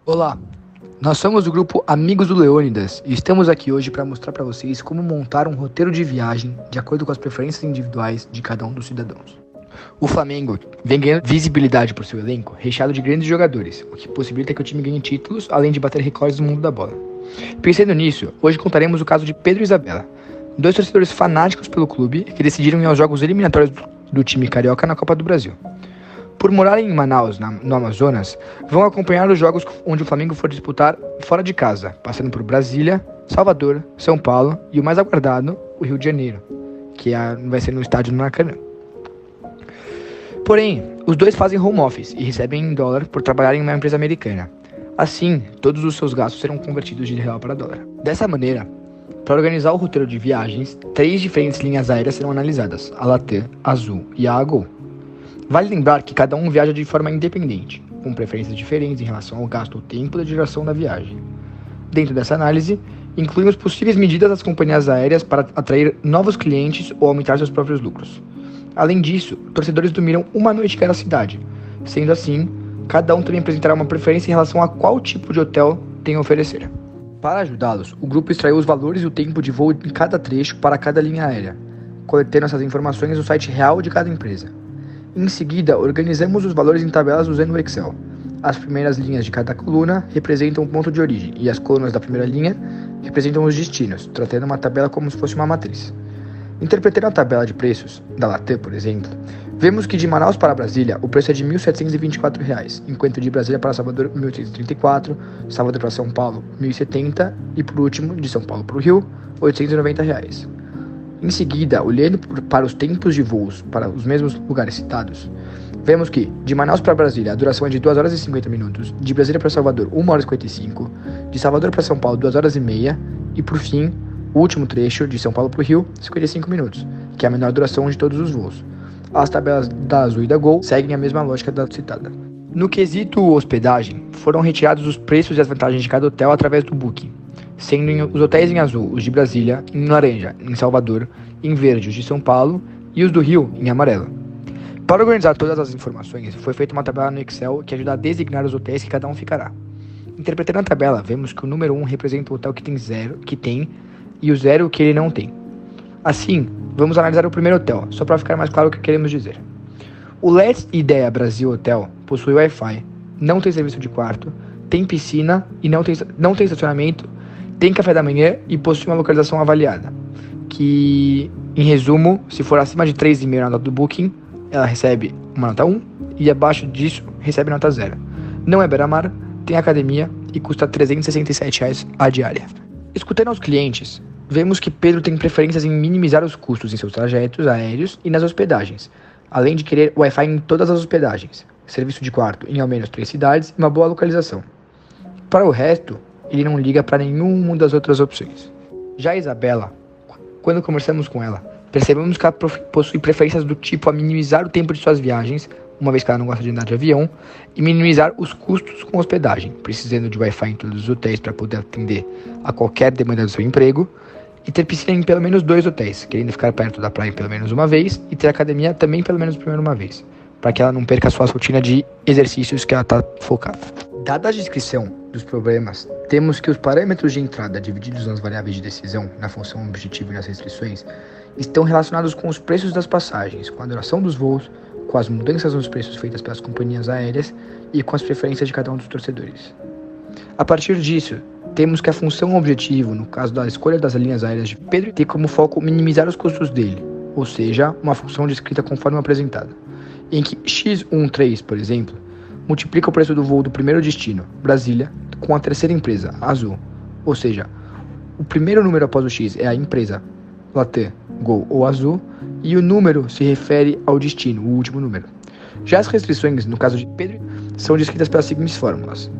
Olá, nós somos do grupo Amigos do Leônidas e estamos aqui hoje para mostrar para vocês como montar um roteiro de viagem de acordo com as preferências individuais de cada um dos cidadãos. O Flamengo vem ganhando visibilidade por seu elenco, recheado de grandes jogadores, o que possibilita que o time ganhe títulos, além de bater recordes no mundo da bola. Pensando nisso, hoje contaremos o caso de Pedro e Isabela, dois torcedores fanáticos pelo clube que decidiram ir aos jogos eliminatórios do time carioca na Copa do Brasil. Por morarem em Manaus, no Amazonas, vão acompanhar os jogos onde o Flamengo for disputar fora de casa, passando por Brasília, Salvador, São Paulo e o mais aguardado, o Rio de Janeiro, que vai ser no estádio do Maracanã. Porém, os dois fazem home office e recebem em dólar por trabalharem em uma empresa americana. Assim, todos os seus gastos serão convertidos de real para dólar. Dessa maneira, para organizar o roteiro de viagens, 3 diferentes linhas aéreas serão analisadas: a Latam, a Azul e a Gol. Vale lembrar que cada um viaja de forma independente, com preferências diferentes em relação ao gasto ou tempo da duração da viagem. Dentro dessa análise, incluímos possíveis medidas das companhias aéreas para atrair novos clientes ou aumentar seus próprios lucros. Além disso, torcedores dormiram uma noite em cada cidade. Sendo assim, cada um também apresentará uma preferência em relação a qual tipo de hotel tem a oferecer. Para ajudá-los, o grupo extraiu os valores e o tempo de voo em cada trecho para cada linha aérea, coletando essas informações no site real de cada empresa. Em seguida, organizamos os valores em tabelas usando o Excel. As primeiras linhas de cada coluna representam o ponto de origem e as colunas da primeira linha representam os destinos, tratando uma tabela como se fosse uma matriz. Interpretando a tabela de preços da Latam, por exemplo, vemos que de Manaus para Brasília o preço é de R$ 1.724, enquanto de Brasília para Salvador R$ 1.834, Salvador para São Paulo R$ 1.070 e, por último, de São Paulo para o Rio, R$ 890. Em seguida, olhando para os tempos de voos para os mesmos lugares citados, vemos que de Manaus para Brasília a duração é de 2 horas e 50 minutos, de Brasília para Salvador 1 hora e 55, de Salvador para São Paulo 2 horas e meia e, por fim, o último trecho de São Paulo para o Rio, 55 minutos, que é a menor duração de todos os voos. As tabelas da Azul e da Gol seguem a mesma lógica da citada. No quesito hospedagem, foram retirados os preços e as vantagens de cada hotel através do Booking, sendo os hotéis em azul os de Brasília, em laranja, em Salvador, em verde os de São Paulo e os do Rio, em amarelo. Para organizar todas as informações, foi feita uma tabela no Excel que ajuda a designar os hotéis que cada um ficará. Interpretando a tabela, vemos que o número 1 representa o hotel que tem e o 0 que ele não tem. Assim, vamos analisar o primeiro hotel, só para ficar mais claro o que queremos dizer. O Let's Ideia Brasil Hotel possui Wi-Fi, não tem serviço de quarto, tem piscina e não tem estacionamento, tem café da manhã e possui uma localização avaliada, que, em resumo, se for acima de 3,5 na nota do Booking, ela recebe uma nota 1 e abaixo disso recebe nota 0. Não é beira-mar, tem academia e custa R$ 367 a diária. Escutando aos clientes, vemos que Pedro tem preferências em minimizar os custos em seus trajetos aéreos e nas hospedagens, além de querer Wi-Fi em todas as hospedagens, serviço de quarto em ao menos 3 cidades e uma boa localização. Para o resto, ele não liga para nenhuma das outras opções. Já a Isabela, quando conversamos com ela, percebemos que ela possui preferências do tipo a minimizar o tempo de suas viagens, uma vez que ela não gosta de andar de avião, e minimizar os custos com hospedagem, precisando de Wi-Fi em todos os hotéis para poder atender a qualquer demanda do seu emprego, e ter piscina em pelo menos 2 hotéis, querendo ficar perto da praia pelo menos uma vez, e ter academia também pelo menos uma vez, para que ela não perca a sua rotina de exercícios que ela está focada. Dada a descrição dos problemas, temos que os parâmetros de entrada divididos nas variáveis de decisão, na função objetivo e nas restrições, estão relacionados com os preços das passagens, com a duração dos voos, com as mudanças nos preços feitas pelas companhias aéreas e com as preferências de cada um dos torcedores. A partir disso, temos que a função objetivo, no caso da escolha das linhas aéreas de Pedro, tem como foco minimizar os custos dele, ou seja, uma função descrita conforme apresentada, em que x13, por exemplo, multiplica o preço do voo do primeiro destino, Brasília, com a terceira empresa, Azul. Ou seja, o primeiro número após o X é a empresa, Latam, Gol ou Azul, e o número se refere ao destino, o último número. Já as restrições, no caso de Pedro, são descritas pelas seguintes fórmulas,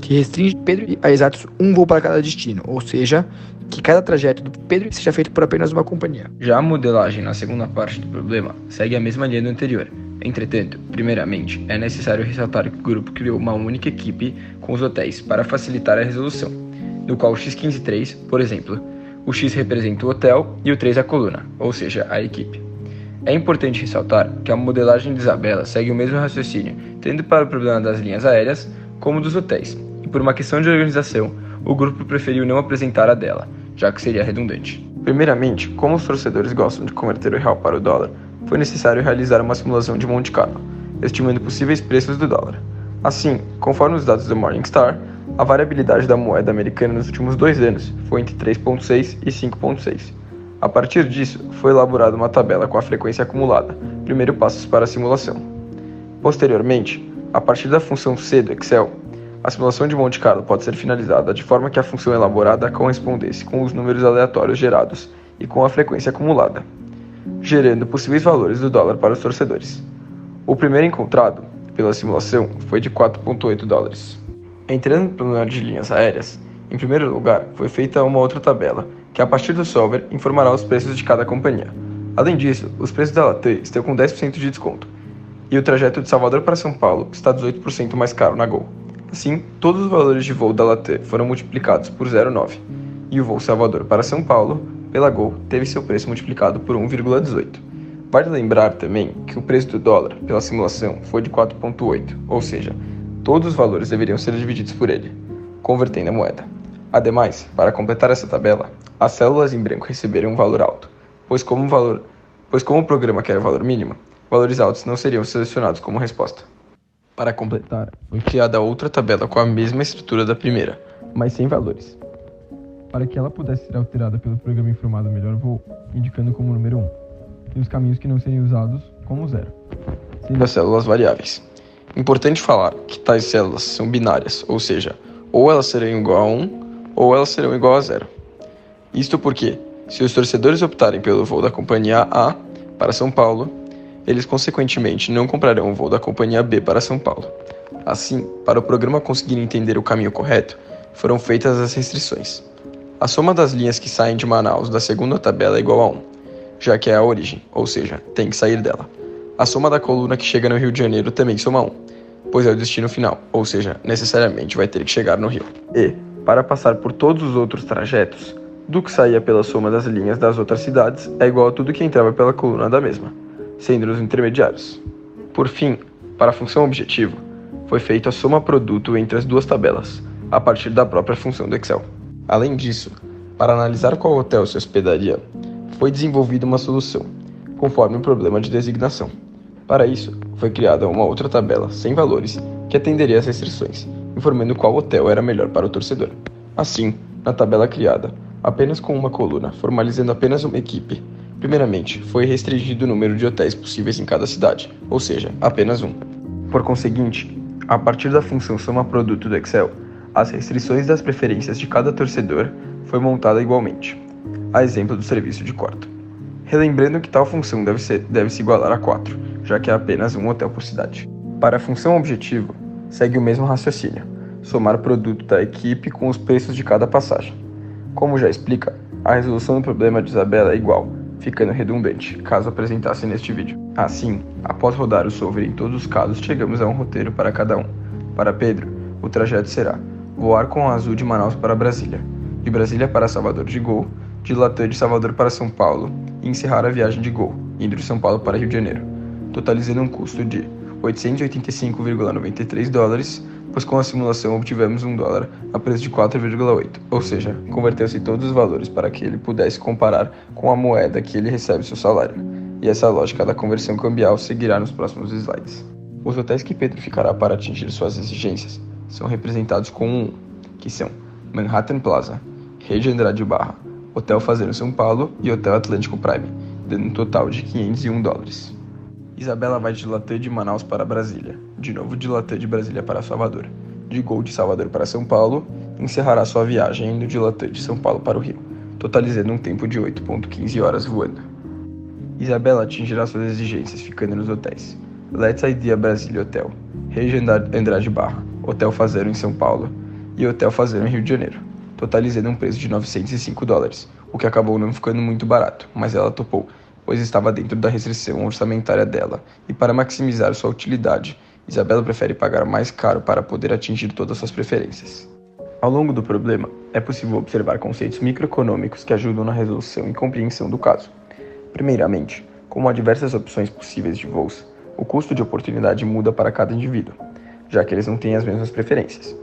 que restringe Pedro a exatos um voo para cada destino, ou seja, que cada trajeto do Pedro seja feito por apenas uma companhia. Já a modelagem na segunda parte do problema segue a mesma linha do anterior. Entretanto, primeiramente, é necessário ressaltar que o grupo criou uma única equipe com os hotéis para facilitar a resolução, no qual o x15.3, por exemplo, o X representa o hotel e o 3 a coluna, ou seja, a equipe. É importante ressaltar que a modelagem de Isabela segue o mesmo raciocínio, tendo para o problema das linhas aéreas como dos hotéis, e por uma questão de organização, o grupo preferiu não apresentar a dela, já que seria redundante. Primeiramente, como os torcedores gostam de converter o real para o dólar, foi necessário realizar uma simulação de Monte Carlo, estimando possíveis preços do dólar. Assim, conforme os dados do Morningstar, a variabilidade da moeda americana nos últimos 2 anos foi entre 3,6 e 5,6. A partir disso, foi elaborada uma tabela com a frequência acumulada, primeiro passos para a simulação. Posteriormente, a partir da função C do Excel, a simulação de Monte Carlo pode ser finalizada de forma que a função elaborada correspondesse com os números aleatórios gerados e com a frequência acumulada, gerando possíveis valores do dólar para os torcedores. O primeiro encontrado, pela simulação, foi de 4,8 dólares. Entrando no plano de linhas aéreas, em primeiro lugar, foi feita uma outra tabela, que a partir do software informará os preços de cada companhia. Além disso, os preços da Latam estão com 10% de desconto, e o trajeto de Salvador para São Paulo está 18% mais caro na Gol. Assim, todos os valores de voo da Latam foram multiplicados por 0,9, e o voo Salvador para São Paulo, pela Gol, teve seu preço multiplicado por 1,18. Vale lembrar também que o preço do dólar, pela simulação, foi de 4,8, ou seja, todos os valores deveriam ser divididos por ele, convertendo a moeda. Ademais, para completar essa tabela, as células em branco receberam um valor alto, pois como o programa quer o valor mínimo, valores altos não seriam selecionados como resposta. Para completar, foi criada outra tabela com a mesma estrutura da primeira, mas sem valores, para que ela pudesse ser alterada pelo programa informado melhor voo, indicando como número 1, e os caminhos que não seriam usados como 0, sendo as células variáveis. Importante falar que tais células são binárias, ou seja, ou elas serão igual a 1 ou elas serão igual a 0. Isto porque, se os torcedores optarem pelo voo da companhia A para São Paulo, eles consequentemente não comprarão o voo da companhia B para São Paulo. Assim, para o programa conseguir entender o caminho correto, foram feitas as restrições. A soma das linhas que saem de Manaus da segunda tabela é igual a 1, já que é a origem, ou seja, tem que sair dela. A soma da coluna que chega no Rio de Janeiro também soma 1, pois é o destino final, ou seja, necessariamente vai ter que chegar no Rio. E, para passar por todos os outros trajetos, do que saía pela soma das linhas das outras cidades é igual a tudo que entrava pela coluna da mesma, sendo os intermediários. Por fim, para a função objetivo, foi feita a soma produto entre as duas tabelas, a partir da própria função do Excel. Além disso, para analisar qual hotel se hospedaria, foi desenvolvida uma solução, conforme o problema de designação. Para isso, foi criada uma outra tabela, sem valores, que atenderia às restrições, informando qual hotel era melhor para o torcedor. Assim, na tabela criada, apenas com uma coluna, formalizando apenas uma equipe, primeiramente, foi restringido o número de hotéis possíveis em cada cidade, ou seja, apenas um. Por conseguinte, a partir da função soma-produto do Excel, as restrições das preferências de cada torcedor foi montada igualmente, a exemplo do serviço de quarto. Relembrando que tal função deve se igualar a 4, já que é apenas um hotel por cidade. Para a função objetivo, segue o mesmo raciocínio, somar o produto da equipe com os preços de cada passagem. Como já explica, a resolução do problema de Isabela é igual, ficando redundante, caso apresentasse neste vídeo. Assim, após rodar o solver em todos os casos, chegamos a um roteiro para cada um. Para Pedro, o trajeto será voar com o azul de Manaus para Brasília, de Brasília para Salvador de Gol, de Latam de Salvador para São Paulo e encerrar a viagem de Gol, indo de São Paulo para Rio de Janeiro, totalizando um custo de 885,93 dólares, pois com a simulação obtivemos um dólar a preço de 4,8, ou seja, converteu-se todos os valores para que ele pudesse comparar com a moeda que ele recebe seu salário, e essa lógica da conversão cambial seguirá nos próximos slides. Os hotéis que Pedro ficará para atingir suas exigências são representados com um, que são Manhattan Plaza, Rede Andrade Barra, Hotel Fazenda São Paulo e Hotel Atlântico Prime, dando um total de 501 dólares. Isabela vai de Latam de Manaus para Brasília, de novo de Latam de Brasília para Salvador, de Gol de Salvador para São Paulo, e encerrará sua viagem indo de Latam de São Paulo para o Rio, totalizando um tempo de 8,15 horas voando. Isabela atingirá suas exigências ficando nos hotéis Let's Idea Brasília Hotel, Rede Andrade Barra, Hotel Fazenda em São Paulo e Hotel Fazenda em Rio de Janeiro, totalizando um preço de 905 dólares, o que acabou não ficando muito barato, mas ela topou, pois estava dentro da restrição orçamentária dela, e para maximizar sua utilidade, Isabela prefere pagar mais caro para poder atingir todas suas preferências. Ao longo do problema, é possível observar conceitos microeconômicos que ajudam na resolução e compreensão do caso. Primeiramente, como há diversas opções possíveis de voos, o custo de oportunidade muda para cada indivíduo. já que eles não têm as mesmas preferências.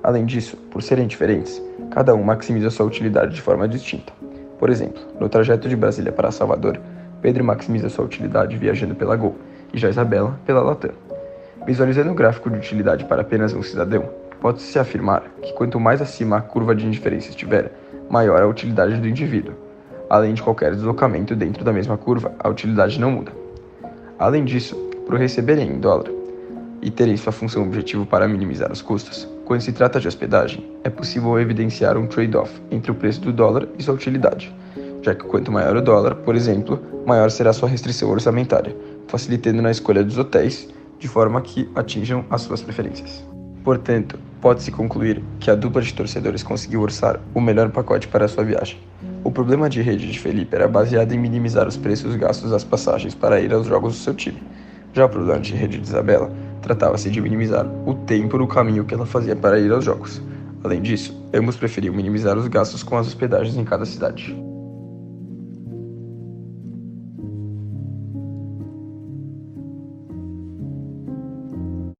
Além disso, por serem diferentes, cada um maximiza sua utilidade de forma distinta. Por exemplo, no trajeto de Brasília para Salvador, Pedro maximiza sua utilidade viajando pela Gol e já Isabela pela Latam. Visualizando o gráfico de utilidade para apenas um cidadão, pode-se afirmar que quanto mais acima a curva de indiferença estiver, maior a utilidade do indivíduo. Além de qualquer deslocamento dentro da mesma curva, a utilidade não muda. Além disso, por receberem em dólar e terem sua função objetivo para minimizar os custos, quando se trata de hospedagem, é possível evidenciar um trade-off entre o preço do dólar e sua utilidade, já que quanto maior o dólar, por exemplo, maior será sua restrição orçamentária, facilitando na escolha dos hotéis de forma que atinjam as suas preferências. Portanto, pode-se concluir que a dupla de torcedores conseguiu orçar o melhor pacote para a sua viagem. O problema de rede de Felipe era baseado em minimizar os preços gastos das passagens para ir aos jogos do seu time. Já o problema de rede de Isabela tratava-se de minimizar o tempo no caminho que ela fazia para ir aos jogos. Além disso, ambos preferiam minimizar os gastos com as hospedagens em cada cidade.